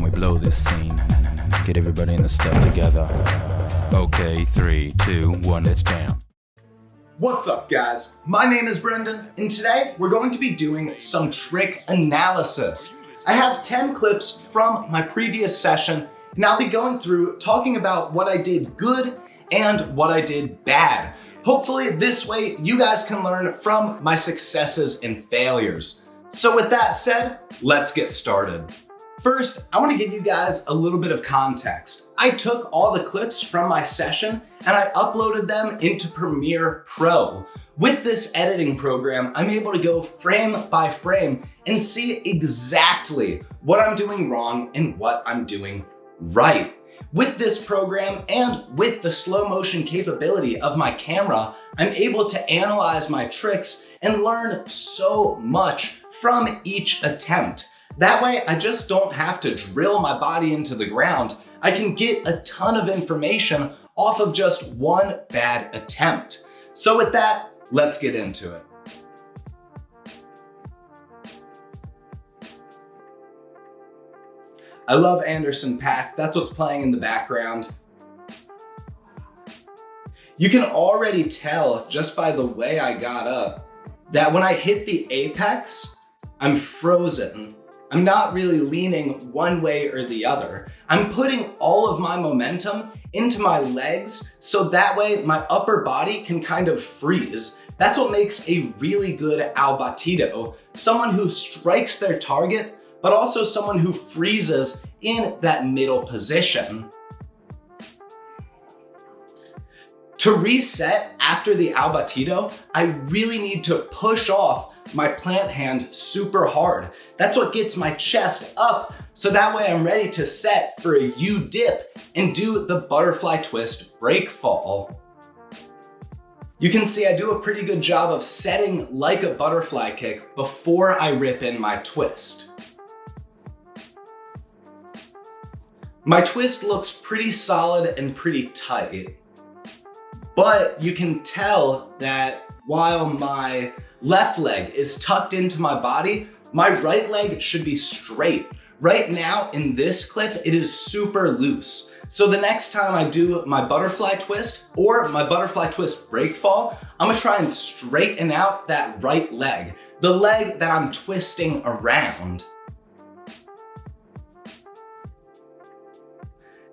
time we blow this scene. Get everybody in the stuff together. Okay, 3, 2, 1, let's jam. What's up, guys? My name is Brendan, and today we're going to be doing some trick analysis. I have 10 clips from my previous session, and I'll be going through talking about what I did good and what I did bad. Hopefully this way you guys can learn from my successes and failures. So with that said, let's get started. First, I want to give you guys a little bit of context. I took all the clips from my session and I uploaded them into Premiere Pro. With this editing program, I'm able to go frame by frame and see exactly what I'm doing wrong and what I'm doing right. With this program and with the slow motion capability of my camera, I'm able to analyze my tricks and learn so much from each attempt. That way, I just don't have to drill my body into the ground. I can get a ton of information off of just one bad attempt. So with that, let's get into it. I love Anderson .Paak. That's what's playing in the background. You can already tell just by the way I got up that when I hit the apex, I'm frozen. I'm not really leaning one way or the other. I'm putting all of my momentum into my legs so that way my upper body can kind of freeze. That's what makes a really good al batido, someone who strikes their target, but also someone who freezes in that middle position. To reset after the al batido, I really need to push off my plant hand super hard. That's what gets my chest up, so that way I'm ready to set for a U dip and do the butterfly twist break fall. You can see I do a pretty good job of setting like a butterfly kick before I rip in my twist. My twist looks pretty solid and pretty tight, but you can tell that while my left leg is tucked into my body, my right leg should be straight. Right now in this clip, it is super loose. So the next time I do my butterfly twist or my butterfly twist break fall, I'm gonna try and straighten out that right leg, the leg that I'm twisting around.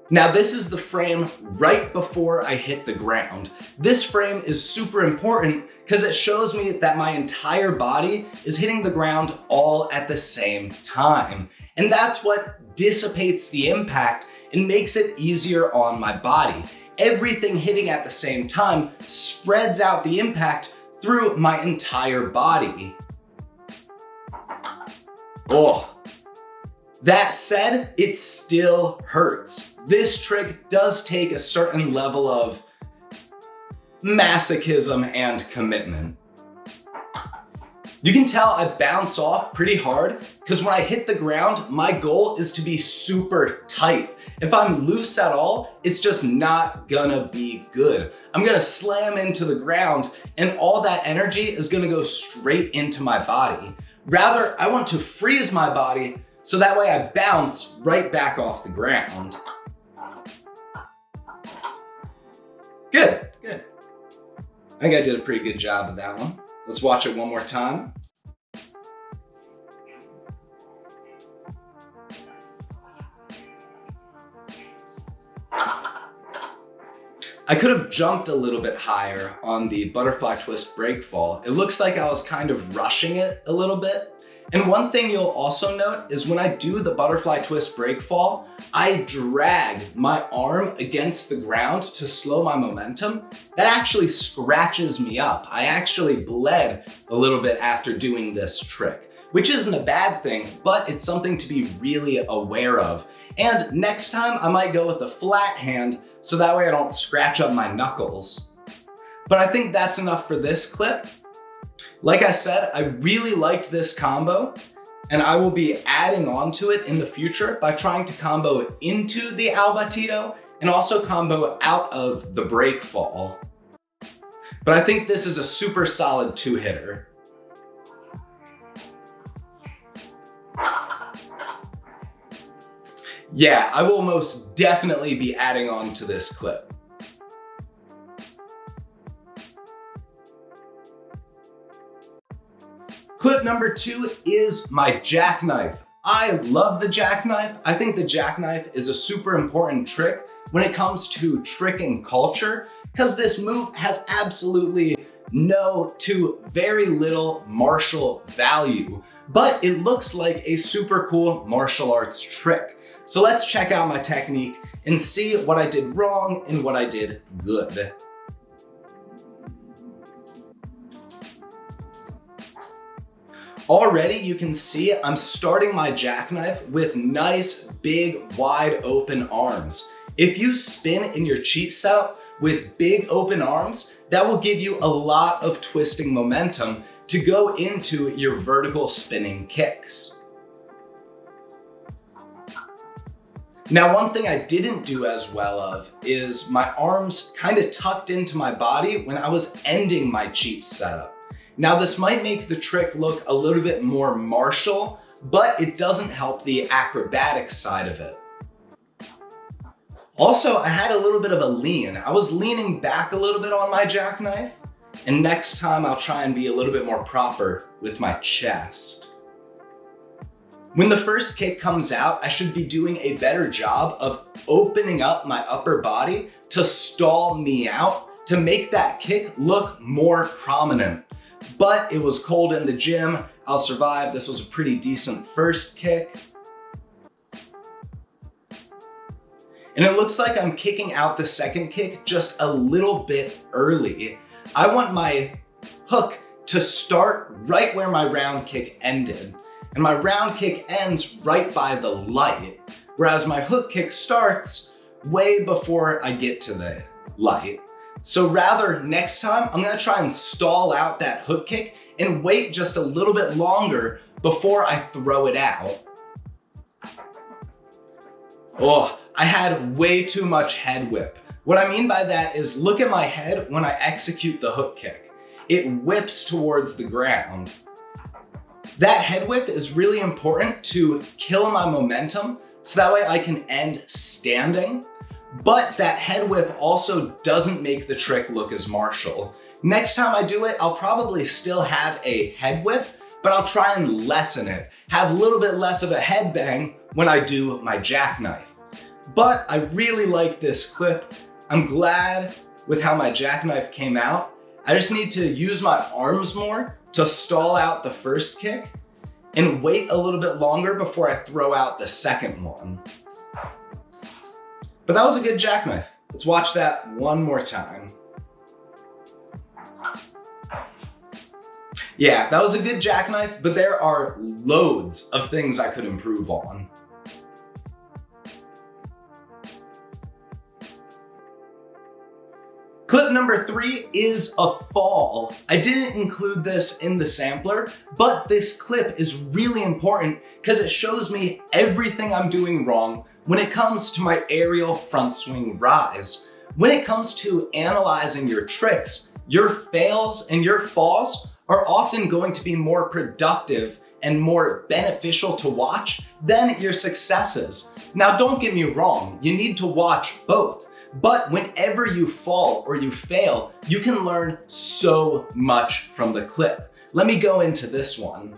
Now this is the frame right before I hit the ground. This frame is super important because it shows me that my entire body is hitting the ground all at the same time. And that's what dissipates the impact and makes it easier on my body. Everything hitting at the same time spreads out the impact through my entire body. Oh. That said, it still hurts. This trick does take a certain level of masochism and commitment. You can tell I bounce off pretty hard because when I hit the ground, my goal is to be super tight. If I'm loose at all, it's just not gonna be good. I'm gonna slam into the ground and all that energy is gonna go straight into my body. Rather, I want to freeze my body so that way I bounce right back off the ground. Good, good. I think I did a pretty good job of that one. Let's watch it one more time. I could have jumped a little bit higher on the butterfly twist break fall. It looks like I was kind of rushing it a little bit. And one thing you'll also note is when I do the butterfly twist break fall, I drag my arm against the ground to slow my momentum. That actually scratches me up. I actually bled a little bit after doing this trick, which isn't a bad thing, but it's something to be really aware of. And next time I might go with a flat hand so that way I don't scratch up my knuckles. But I think that's enough for this clip. Like I said, I really liked this combo and I will be adding on to it in the future by trying to combo into the al batido and also combo out of the break fall. But I think this is a super solid two-hitter. Yeah, I will most definitely be adding on to this clip. Clip number 2 is my jackknife. I love the jackknife. I think the jackknife is a super important trick when it comes to tricking culture, because this move has absolutely no to very little martial value, but it looks like a super cool martial arts trick. So let's check out my technique and see what I did wrong and what I did good. Already you can see I'm starting my jackknife with nice, big, wide open arms. If you spin in your cheat setup with big open arms, that will give you a lot of twisting momentum to go into your vertical spinning kicks. Now, one thing I didn't do as well of is my arms kind of tucked into my body when I was ending my cheat setup. Now, this might make the trick look a little bit more martial, but it doesn't help the acrobatic side of it. Also, I had a little bit of a lean. I was leaning back a little bit on my jackknife, and next time I'll try and be a little bit more proper with my chest. When the first kick comes out, I should be doing a better job of opening up my upper body to stall me out, to make that kick look more prominent. But it was cold in the gym. I'll survive. This was a pretty decent first kick. And it looks like I'm kicking out the second kick just a little bit early. I want my hook to start right where my round kick ended. And my round kick ends right by the light, whereas my hook kick starts way before I get to the light. So rather, next time, I'm gonna try and stall out that hook kick and wait just a little bit longer before I throw it out. Oh, I had way too much head whip. What I mean by that is look at my head when I execute the hook kick. It whips towards the ground. That head whip is really important to kill my momentum so that way I can end standing. But that head whip also doesn't make the trick look as martial. Next time I do it, I'll probably still have a head whip, but I'll try and lessen it. Have a little bit less of a head bang when I do my jackknife. But I really like this clip. I'm glad with how my jackknife came out. I just need to use my arms more to stall out the first kick and wait a little bit longer before I throw out the second one. But that was a good jackknife. Let's watch that one more time. Yeah, that was a good jackknife, but there are loads of things I could improve on. Clip number 3 is a fall. I didn't include this in the sampler, but this clip is really important because it shows me everything I'm doing wrong when it comes to my aerial front swing rise. When it comes to analyzing your tricks, your fails and your falls are often going to be more productive and more beneficial to watch than your successes. Now, don't get me wrong, you need to watch both. But whenever you fall or you fail, you can learn so much from the clip. Let me go into this one.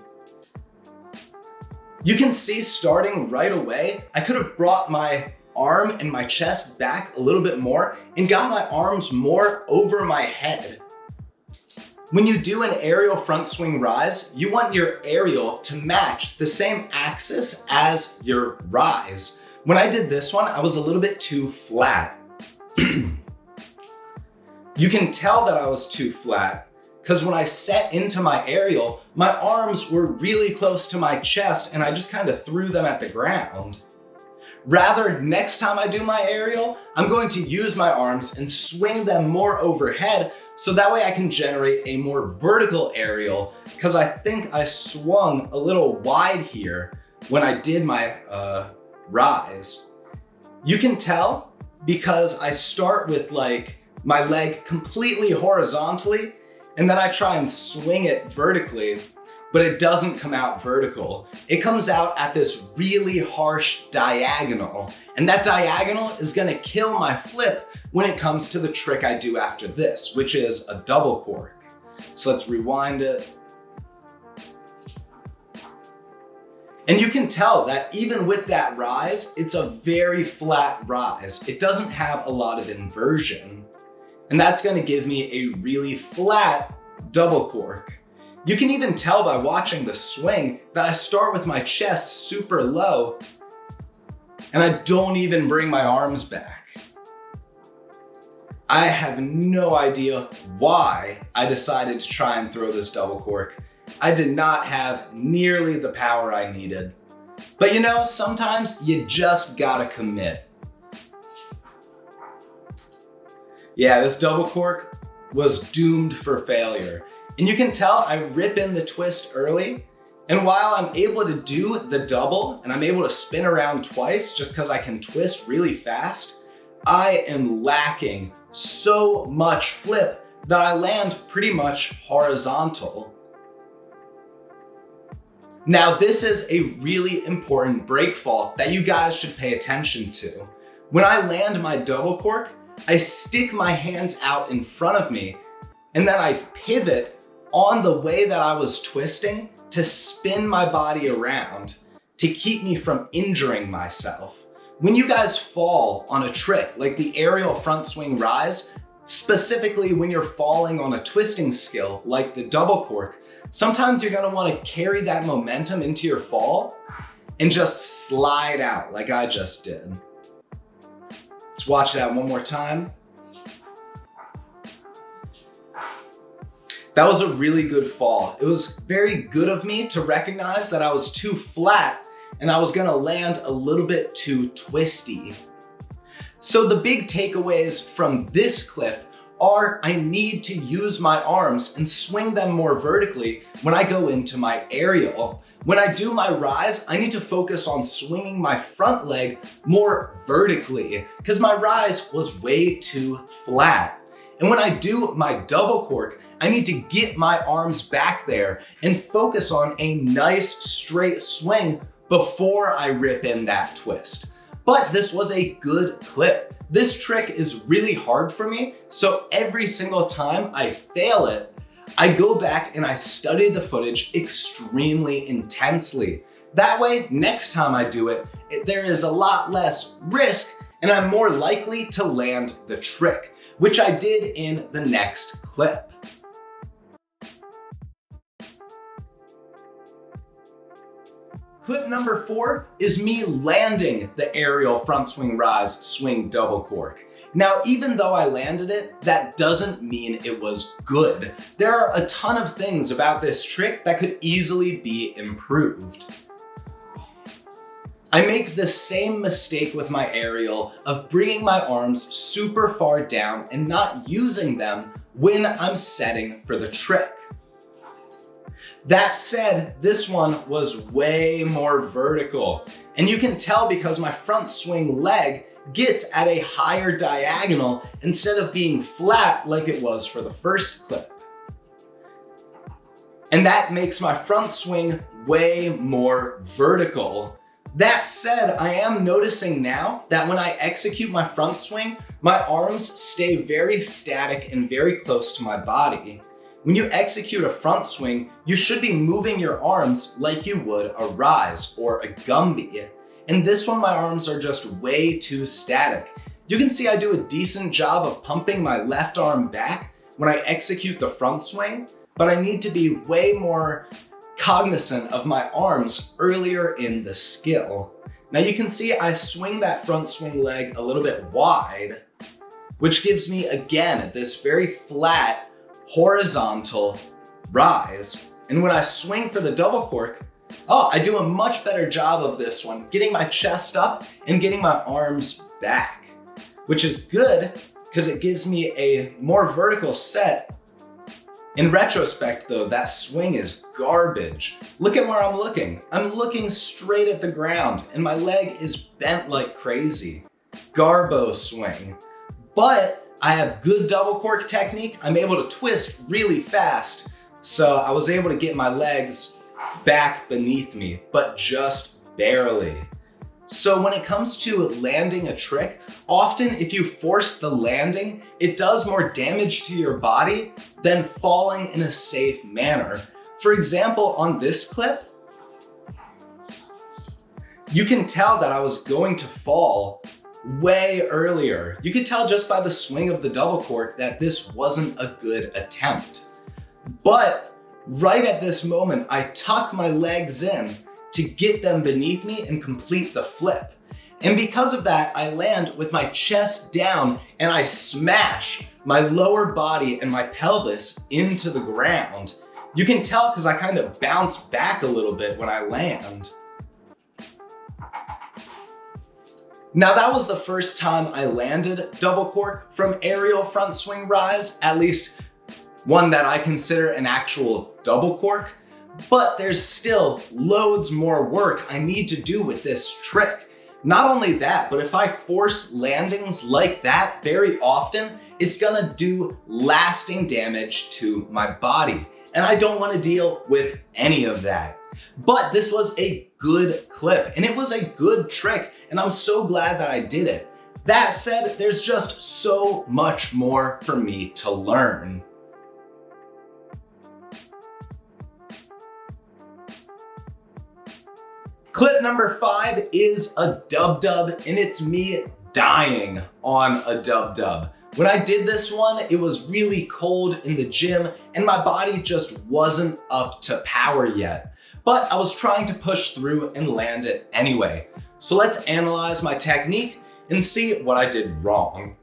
You can see starting right away, I could have brought my arm and my chest back a little bit more and got my arms more over my head. When you do an aerial front swing rise, you want your aerial to match the same axis as your rise. When I did this one, I was a little bit too flat. You can tell that I was too flat because when I set into my aerial, my arms were really close to my chest and I just kind of threw them at the ground. Rather, next time I do my aerial, I'm going to use my arms and swing them more overhead so that way I can generate a more vertical aerial, because I think I swung a little wide here when I did my rise. You can tell because I start with like my leg completely horizontally and then I try and swing it vertically. but it doesn't come out vertical. It comes out at this really harsh diagonal, and that diagonal is gonna kill my flip when it comes to the trick I do after this, which is a double cork. So let's rewind it. And you can tell that even with that rise, it's a very flat rise. It doesn't have a lot of inversion. And that's gonna give me a really flat double cork. You can even tell by watching the swing that I start with my chest super low and I don't even bring my arms back. I have no idea why I decided to try and throw this double cork. I did not have nearly the power I needed. But you know, sometimes you just gotta commit. Yeah, this double cork was doomed for failure. And you can tell I rip in the twist early. And while I'm able to do the double and I'm able to spin around twice just because I can twist really fast, I am lacking so much flip that I land pretty much horizontal. Now, this is a really important break fault that you guys should pay attention to. When I land my double cork, I stick my hands out in front of me and then I pivot on the way that I was twisting to spin my body around to keep me from injuring myself. When you guys fall on a trick like the aerial front swing rise, specifically when you're falling on a twisting skill like the double cork, sometimes you're gonna wanna carry that momentum into your fall and just slide out like I just did. Let's watch that one more time. That was a really good fall. It was very good of me to recognize that I was too flat and I was gonna land a little bit too twisty. So the big takeaways from this clip are I need to use my arms and swing them more vertically when I go into my aerial. When I do my rise, I need to focus on swinging my front leg more vertically because my rise was way too flat. And when I do my double cork, I need to get my arms back there and focus on a nice straight swing before I rip in that twist. But this was a good clip. This trick is really hard for me, so every single time I fail it, I go back and I study the footage extremely intensely. That way, next time I do it, there is a lot less risk and I'm more likely to land the trick, which I did in the next clip. Clip number 4 is me landing the aerial front swing rise swing double cork. Now, even though I landed it, that doesn't mean it was good. There are a ton of things about this trick that could easily be improved. I make the same mistake with my aerial of bringing my arms super far down and not using them when I'm setting for the trick. That said, this one was way more vertical. And you can tell because my front swing leg gets at a higher diagonal instead of being flat like it was for the first clip. And that makes my front swing way more vertical. That said, I am noticing now that when I execute my front swing, my arms stay very static and very close to my body. When you execute a front swing, you should be moving your arms like you would a rise or a Gumby. And this one, my arms are just way too static. You can see I do a decent job of pumping my left arm back when I execute the front swing, but I need to be way more cognizant of my arms earlier in the skill. Now you can see I swing that front swing leg a little bit wide, which gives me, again, this very flat, horizontal rise. And when I swing for the double cork, I do a much better job of this one, getting my chest up and getting my arms back, which is good because it gives me a more vertical set. In retrospect though, that swing is garbage. Look at where I'm looking. I'm looking straight at the ground and my leg is bent like crazy. Garbo swing. But I have good double cork technique. I'm able to twist really fast. So I was able to get my legs back beneath me, but just barely. So when it comes to landing a trick, often if you force the landing, it does more damage to your body than falling in a safe manner. For example, on this clip, you can tell that I was going to fall way earlier. You could tell just by the swing of the double cork that this wasn't a good attempt. But right at this moment, I tuck my legs in to get them beneath me and complete the flip. And because of that, I land with my chest down and I smash my lower body and my pelvis into the ground. You can tell because I kind of bounce back a little bit when I land. Now that was the first time I landed double cork from aerial front swing rise, at least one that I consider an actual double cork. But there's still loads more work I need to do with this trick. Not only that, but if I force landings like that very often, it's gonna do lasting damage to my body. And I don't wanna deal with any of that. But this was a good clip and it was a good trick and I'm so glad that I did it. That said, there's just so much more for me to learn. Clip number 5 is a dub-dub, and it's me dying on a dub-dub. When I did this one, it was really cold in the gym and my body just wasn't up to power yet. But I was trying to push through and land it anyway. So let's analyze my technique and see what I did wrong.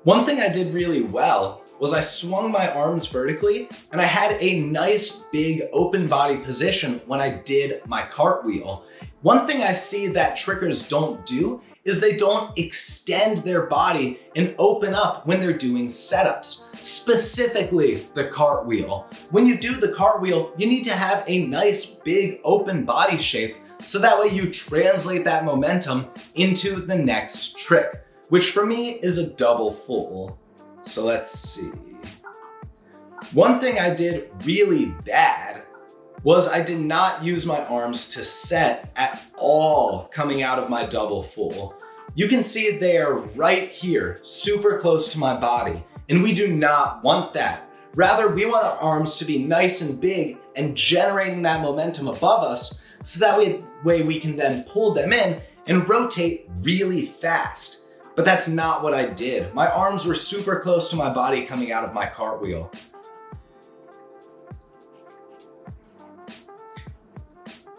One thing I did really well was I swung my arms vertically and I had a nice big open body position when I did my cartwheel. One thing I see that trickers don't do is they don't extend their body and open up when they're doing setups, specifically the cartwheel. When you do the cartwheel, you need to have a nice big open body shape so that way you translate that momentum into the next trick, which for me is a double full. So let's see. One thing I did really bad was I did not use my arms to set at all coming out of my double full. You can see they are right here, super close to my body, and we do not want that. Rather, we want our arms to be nice and big and generating that momentum above us so that way we can then pull them in and rotate really fast. But that's not what I did. My arms were super close to my body coming out of my cartwheel.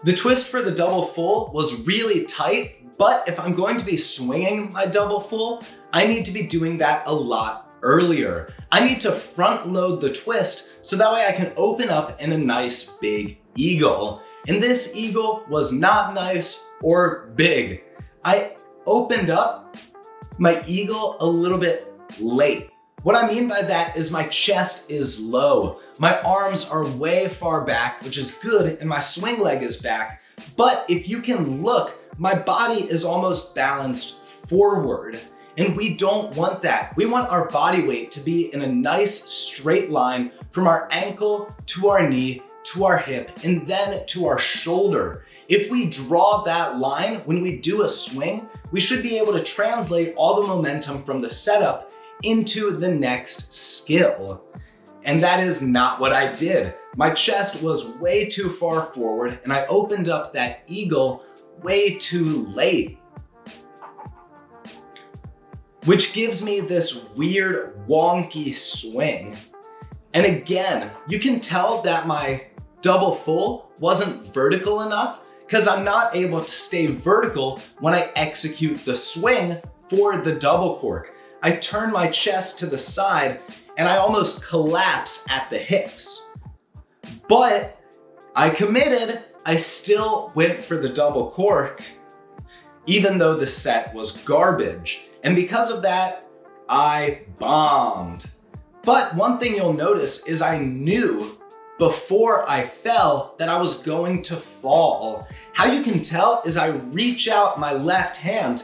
The twist for the double full was really tight, but if I'm going to be swinging my double full, I need to be doing that a lot earlier. I need to front load the twist so that way I can open up in a nice big eagle. And this eagle was not nice or big. I opened up my eagle a little bit late. What I mean by that is my chest is low. My arms are way far back, which is good, and my swing leg is back. But if you can look, my body is almost balanced forward. And we don't want that. We want our body weight to be in a nice straight line from our ankle to our knee to our hip and then to our shoulder. If we draw that line when we do a swing, we should be able to translate all the momentum from the setup into the next skill. And that is not what I did. My chest was way too far forward and I opened up that eagle way too late, which gives me this weird wonky swing. And again, you can tell that my double full wasn't vertical enough because I'm not able to stay vertical when I execute the swing for the double cork. I turn my chest to the side and I almost collapse at the hips. But I committed, I still went for the double cork, even though the set was garbage. And because of that, I bombed. But one thing you'll notice is I knew before I fell that I was going to fall. How you can tell is I reach out my left hand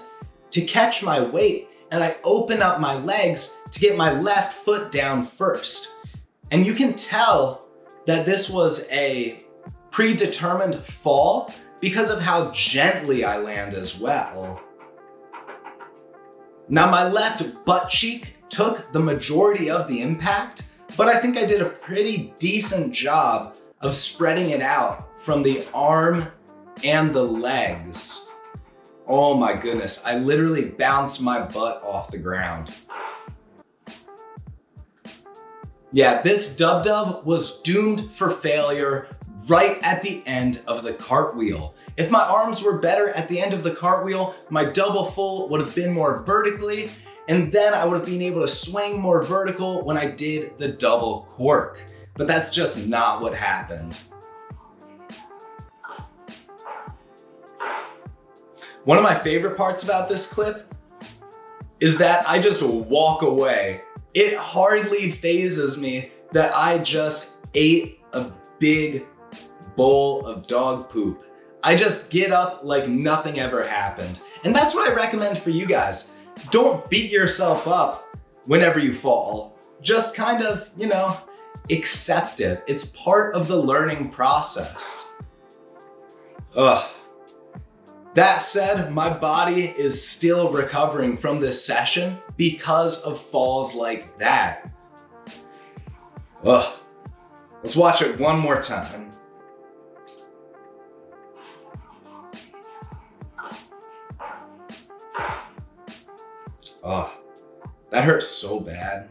to catch my weight and I open up my legs to get my left foot down first. And you can tell that this was a predetermined fall because of how gently I land as well. Now my left butt cheek took the majority of the impact, but I think I did a pretty decent job of spreading it out from the arm and the legs. Oh my goodness, I literally bounced my butt off the ground. Yeah, this dub-dub was doomed for failure right at the end of the cartwheel. If my arms were better at the end of the cartwheel, my double full would have been more vertically, and then I would have been able to swing more vertical when I did the double cork. But that's just not what happened. One of my favorite parts about this clip is that I just walk away. It hardly phases me that I just ate a big bowl of dog poop. I just get up like nothing ever happened. And that's what I recommend for you guys. Don't beat yourself up whenever you fall. Just kind of, accept it. It's part of the learning process. Ugh. That said, my body is still recovering from this session because of falls like that. Ugh. Let's watch it one more time. Ugh. That hurts so bad.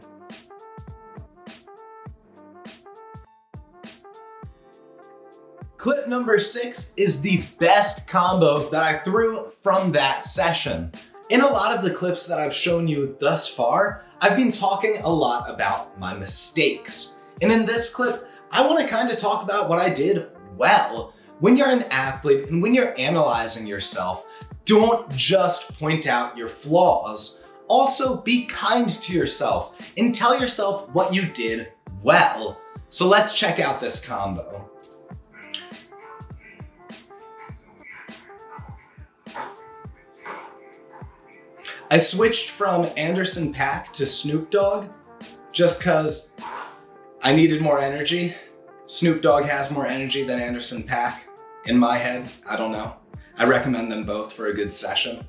Clip number 6 is the best combo that I threw from that session. In a lot of the clips that I've shown you thus far, I've been talking a lot about my mistakes. And in this clip, I want to kind of talk about what I did well. When you're an athlete and when you're analyzing yourself, don't just point out your flaws. Also, be kind to yourself and tell yourself what you did well. So let's check out this combo. I switched from Anderson .Paak to Snoop Dogg just because I needed more energy. Snoop Dogg has more energy than Anderson .Paak in my head. I don't know. I recommend them both for a good session.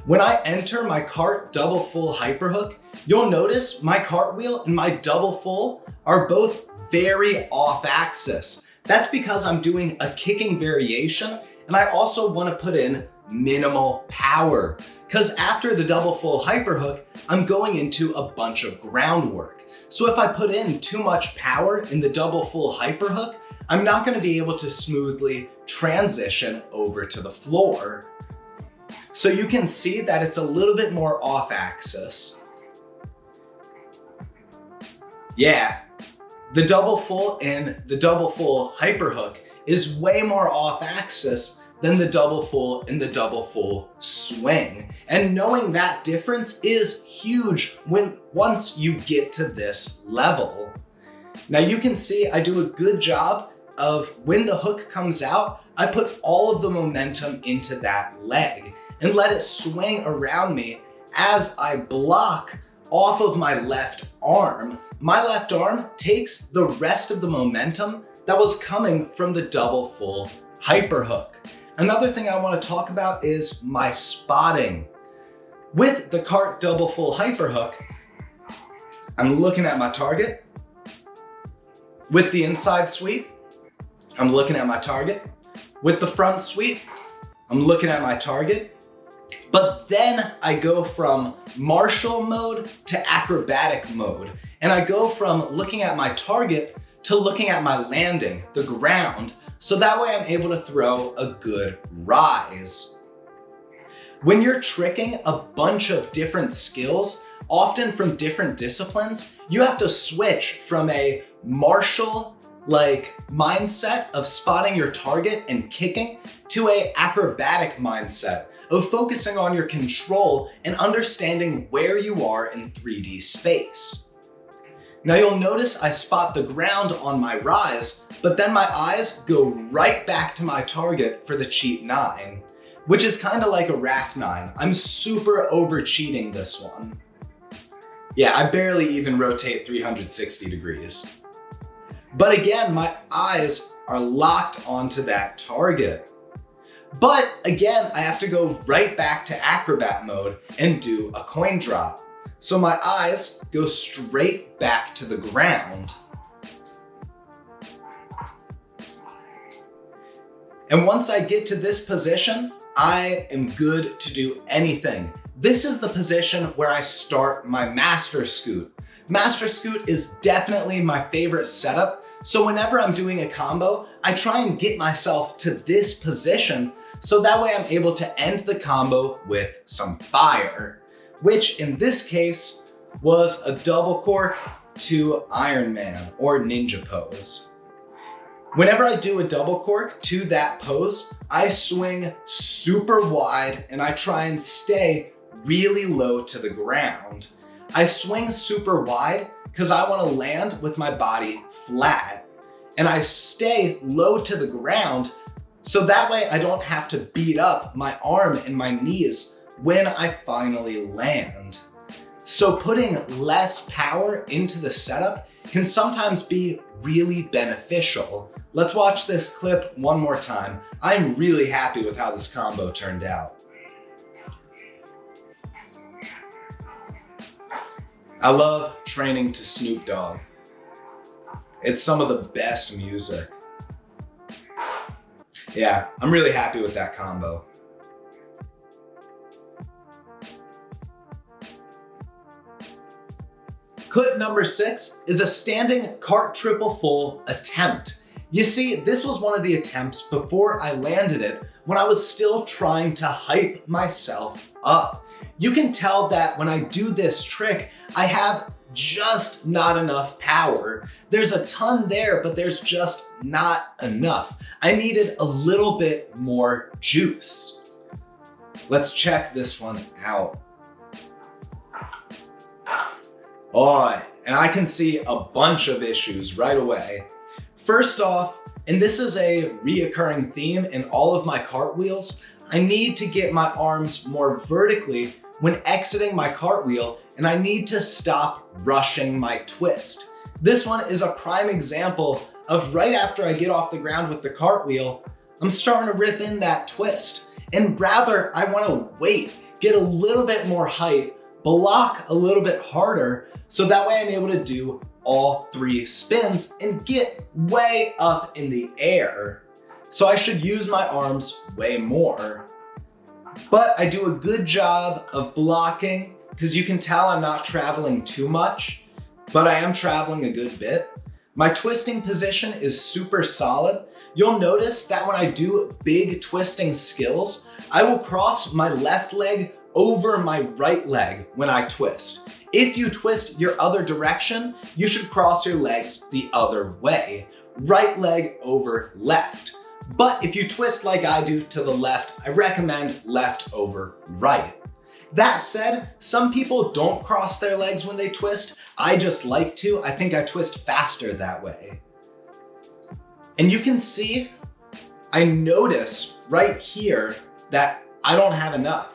When I enter my cart double full hyperhook, you'll notice my cartwheel and my double full are both very off axis. That's because I'm doing a kicking variation, and I also want to put in minimal power, because after the double full hyperhook, I'm going into a bunch of groundwork. So if I put in too much power in the double full hyperhook, I'm not going to be able to smoothly transition over to the floor. So you can see that it's a little bit more off axis. Yeah, the double full and the double full hyperhook is way more off axis than the double full and the double full swing. And knowing that difference is huge once you get to this level. Now you can see I do a good job of when the hook comes out, I put all of the momentum into that leg and let it swing around me as I block off of my left arm. My left arm takes the rest of the momentum that was coming from the double full hyperhook. Another thing I want to talk about is my spotting. With the cart double full hyperhook, I'm looking at my target. With the inside sweep, I'm looking at my target. With the front sweep, I'm looking at my target. But then I go from martial mode to acrobatic mode. And I go from looking at my target to looking at my landing, the ground, so that way I'm able to throw a good rise. When you're tricking a bunch of different skills, often from different disciplines, you have to switch from a martial mindset of spotting your target and kicking to a acrobatic mindset of focusing on your control and understanding where you are in 3D space. Now you'll notice I spot the ground on my rise, but then my eyes go right back to my target for the cheap 9. which is kind of like a rack 9. I'm super over cheating this one. Yeah, I barely even rotate 360 degrees. But again, my eyes are locked onto that target. But again, I have to go right back to acrobat mode and do a coin drop. So my eyes go straight back to the ground. And once I get to this position, I am good to do anything. This is the position where I start my master scoot. Master scoot is definitely my favorite setup. So whenever I'm doing a combo, I try and get myself to this position so that way I'm able to end the combo with some fire, which in this case was a double cork to Iron Man or ninja pose. Whenever I do a double cork to that pose, I swing super wide and I try and stay really low to the ground. I swing super wide because I want to land with my body flat, and I stay low to the ground so that way I don't have to beat up my arm and my knees when I finally land. So putting less power into the setup can sometimes be really beneficial. Let's watch this clip one more time. I'm really happy with how this combo turned out. I love training to Snoop Dogg. It's some of the best music. Yeah, I'm really happy with that combo. Clip number 6 is a standing cart triple full attempt. You see, this was one of the attempts before I landed it when I was still trying to hype myself up. You can tell that when I do this trick, I have just not enough power. There's a ton there, but there's just not enough. I needed a little bit more juice. Let's check this one out. Oh, and I can see a bunch of issues right away. First off, and this is a reoccurring theme in all of my cartwheels, I need to get my arms more vertically when exiting my cartwheel, and I need to stop rushing my twist. This one is a prime example of right after I get off the ground with the cartwheel, I'm starting to rip in that twist. And rather, I want to wait, get a little bit more height, block a little bit harder, so that way I'm able to do all 3 spins and get way up in the air. So I should use my arms way more. But I do a good job of blocking because you can tell I'm not traveling too much, but I am traveling a good bit. My twisting position is super solid. You'll notice that when I do big twisting skills, I will cross my left leg over my right leg when I twist. If you twist your other direction, you should cross your legs the other way. Right leg over left. But if you twist like I do to the left, I recommend left over right. That said, some people don't cross their legs when they twist. I just like to. I think I twist faster that way. And you can see, I notice right here that I don't have enough.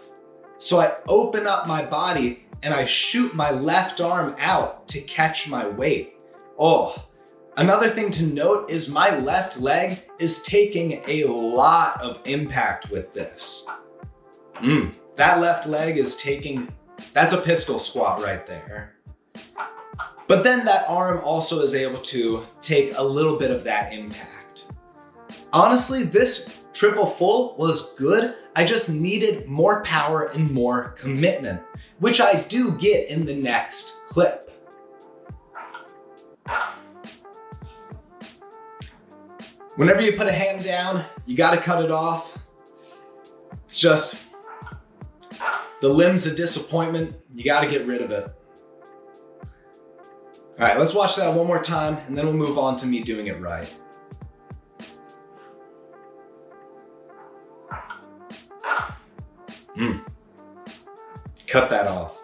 So I open up my body and I shoot my left arm out to catch my weight. Oh, another thing to note is my left leg is taking a lot of impact with this. That left leg is taking, that's a pistol squat right there. But then that arm also is able to take a little bit of that impact. Honestly, this triple full was good. I just needed more power and more commitment, which I do get in the next clip. Whenever you put a hand down, you gotta cut it off. It's just the limbs of disappointment. You gotta get rid of it. All right, let's watch that one more time and then we'll move on to me doing it right. Cut that off.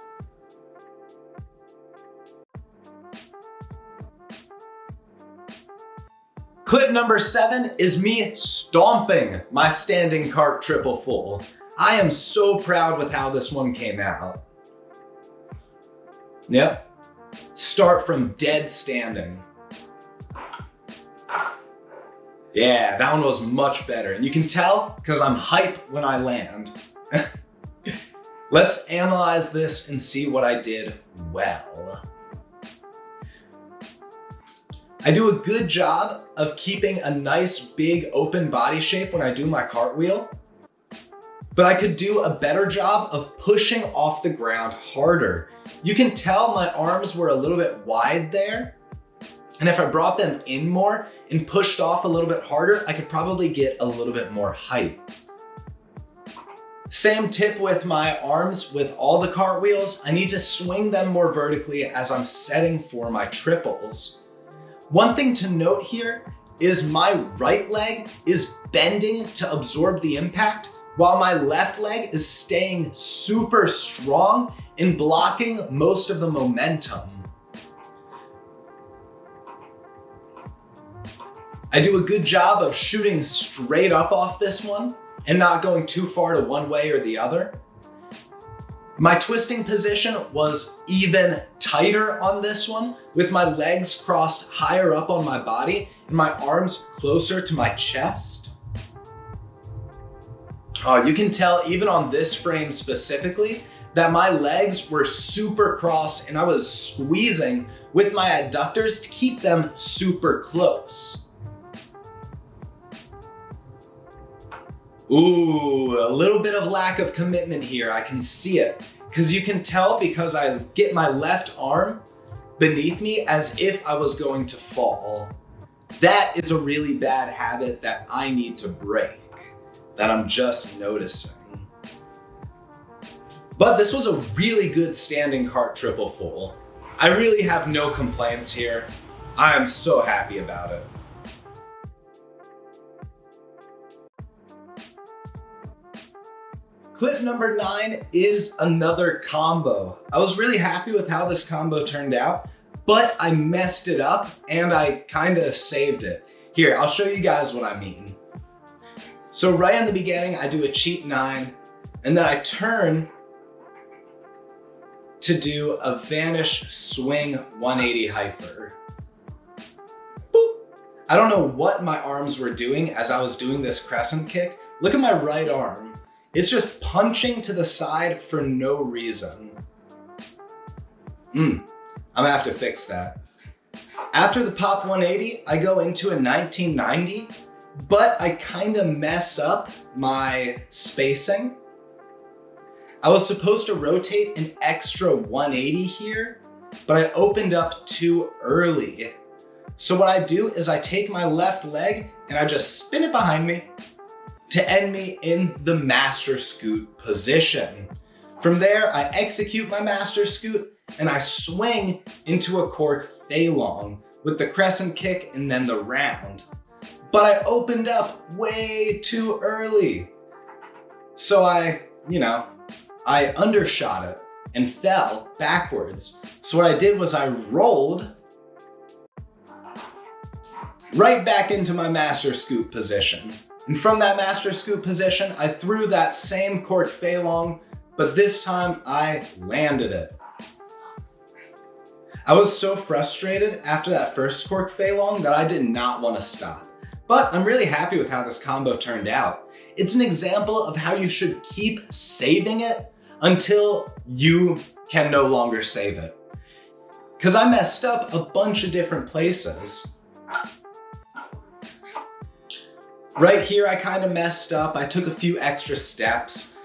Clip number 7 is me stomping my standing cart triple full. I am so proud with how this one came out. Yep. Start from dead standing. Yeah, that one was much better. And you can tell because I'm hype when I land. Let's analyze this and see what I did well. I do a good job of keeping a nice big open body shape when I do my cartwheel, but I could do a better job of pushing off the ground harder. You can tell my arms were a little bit wide there, and if I brought them in more and pushed off a little bit harder, I could probably get a little bit more height. Same tip with my arms with all the cartwheels. I need to swing them more vertically as I'm setting for my triples. One thing to note here is my right leg is bending to absorb the impact, while my left leg is staying super strong and blocking most of the momentum. I do a good job of shooting straight up off this one and not going too far to one way or the other. My twisting position was even tighter on this one, with my legs crossed higher up on my body and my arms closer to my chest. You can tell even on this frame specifically that my legs were super crossed and I was squeezing with my adductors to keep them super close. Ooh, a little bit of lack of commitment here. I can see it. Because you can tell because I get my left arm beneath me as if I was going to fall. That is a really bad habit that I need to break, that I'm just noticing. But this was a really good standing cart triple full. I really have no complaints here. I am so happy about it. Clip number 9 is another combo. I was really happy with how this combo turned out, but I messed it up and I kind of saved it. Here, I'll show you guys what I mean. So right in the beginning, I do a cheat 9, and then I turn to do a vanish swing 180 hyper. Boop. I don't know what my arms were doing as I was doing this crescent kick. Look at my right arm. It's just punching to the side for no reason. I'm gonna have to fix that. After the pop 180, I go into a 1990, but I kind of mess up my spacing. I was supposed to rotate an extra 180 here, but I opened up too early. So what I do is I take my left leg and I just spin it behind me to end me in the master scoot position. From there, I execute my master scoot and I swing into a cork fei-long with the crescent kick and then the round. But I opened up way too early. So I undershot it and fell backwards. So what I did was I rolled right back into my master scoot position. And from that master scoot position, I threw that same cork fei-long, but this time I landed it. I was so frustrated after that first cork fei-long that I did not want to stop. But I'm really happy with how this combo turned out. It's an example of how you should keep saving it until you can no longer save it. Because I messed up a bunch of different places. Right here, I kind of messed up. I took a few extra steps.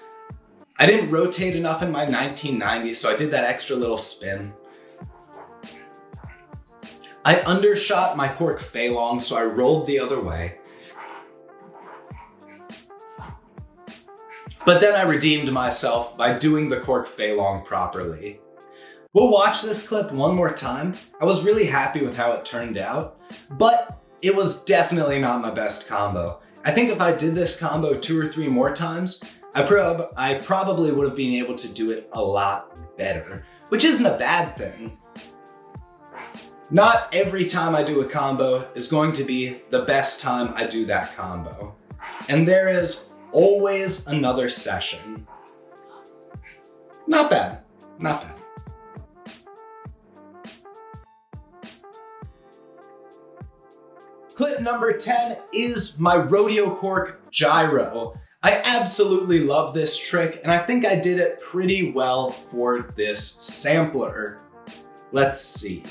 I didn't rotate enough in my 1990, so I did that extra little spin. I undershot my cork fei-long, so I rolled the other way. But then I redeemed myself by doing the cork fei-long properly. We'll watch this clip one more time. I was really happy with how it turned out, but it was definitely not my best combo. I think if I did this combo 2 or 3 more times, I probably would have been able to do it a lot better, which isn't a bad thing. Not every time I do a combo is going to be the best time I do that combo. And there is always another session. Not bad, not bad. Clip number 10 is my Rodeo Cork gyro. I absolutely love this trick, and I think I did it pretty well for this sampler. Let's see.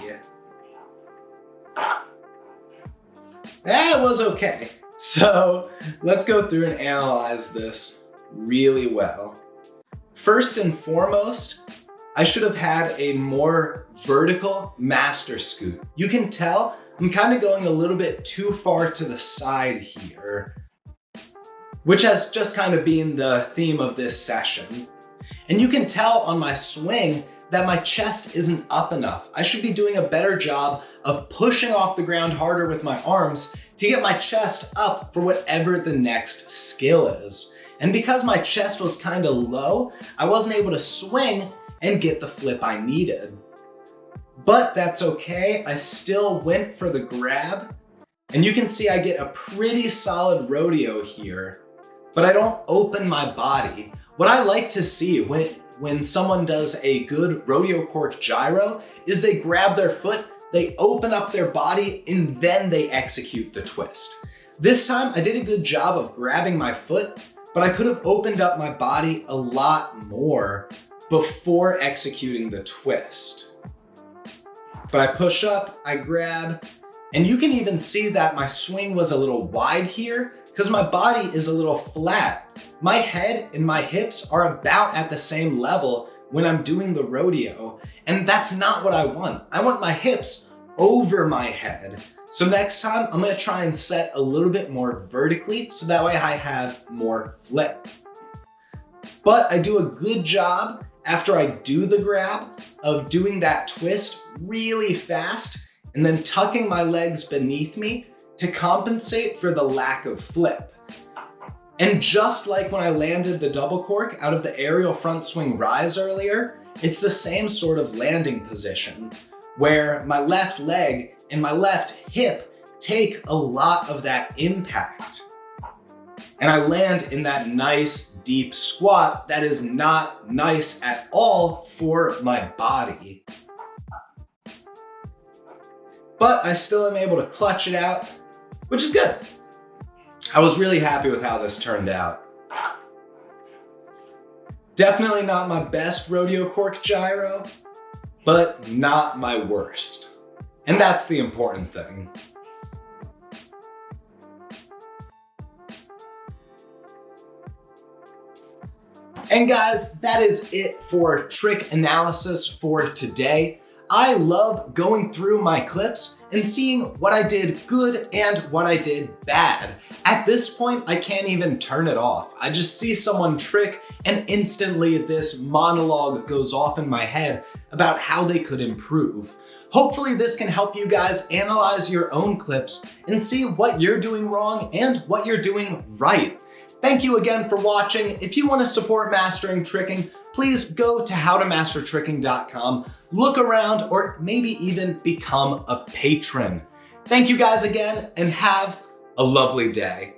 That was okay. So let's go through and analyze this really well. First and foremost, I should have had a more vertical master scoot. You can tell I'm kind of going a little bit too far to the side here, which has just kind of been the theme of this session. And you can tell on my swing that my chest isn't up enough. I should be doing a better job of pushing off the ground harder with my arms to get my chest up for whatever the next skill is. And because my chest was kind of low, I wasn't able to swing and get the flip I needed. But that's okay, I still went for the grab. And you can see I get a pretty solid rodeo here, but I don't open my body. What I like to see when someone does a good Rodeo Cork gyro is they grab their foot, they open up their body, and then they execute the twist. This time I did a good job of grabbing my foot, but I could have opened up my body a lot more before executing the twist. But I push up, I grab, and you can even see that my swing was a little wide here because my body is a little flat. My head and my hips are about at the same level when I'm doing the rodeo, and that's not what I want. I want my hips over my head. So next time I'm gonna try and set a little bit more vertically so that way I have more flip. But I do a good job after I do the grab of doing that twist really fast and then tucking my legs beneath me to compensate for the lack of flip. And just like when I landed the double cork out of the aerial front swing rise earlier, it's the same sort of landing position where my left leg and my left hip take a lot of that impact. And I land in that nice deep squat that is not nice at all for my body. But I still am able to clutch it out, which is good. I was really happy with how this turned out. Definitely not my best Rodeo Cork gyro, but not my worst. And that's the important thing. And guys, that is it for trick analysis for today. I love going through my clips and seeing what I did good and what I did bad. At this point, I can't even turn it off. I just see someone trick and instantly this monologue goes off in my head about how they could improve. Hopefully this can help you guys analyze your own clips and see what you're doing wrong and what you're doing right. Thank you again for watching. If you want to support mastering tricking, please go to howtomastertricking.com, look around, or maybe even become a patron. Thank you guys again and have a lovely day.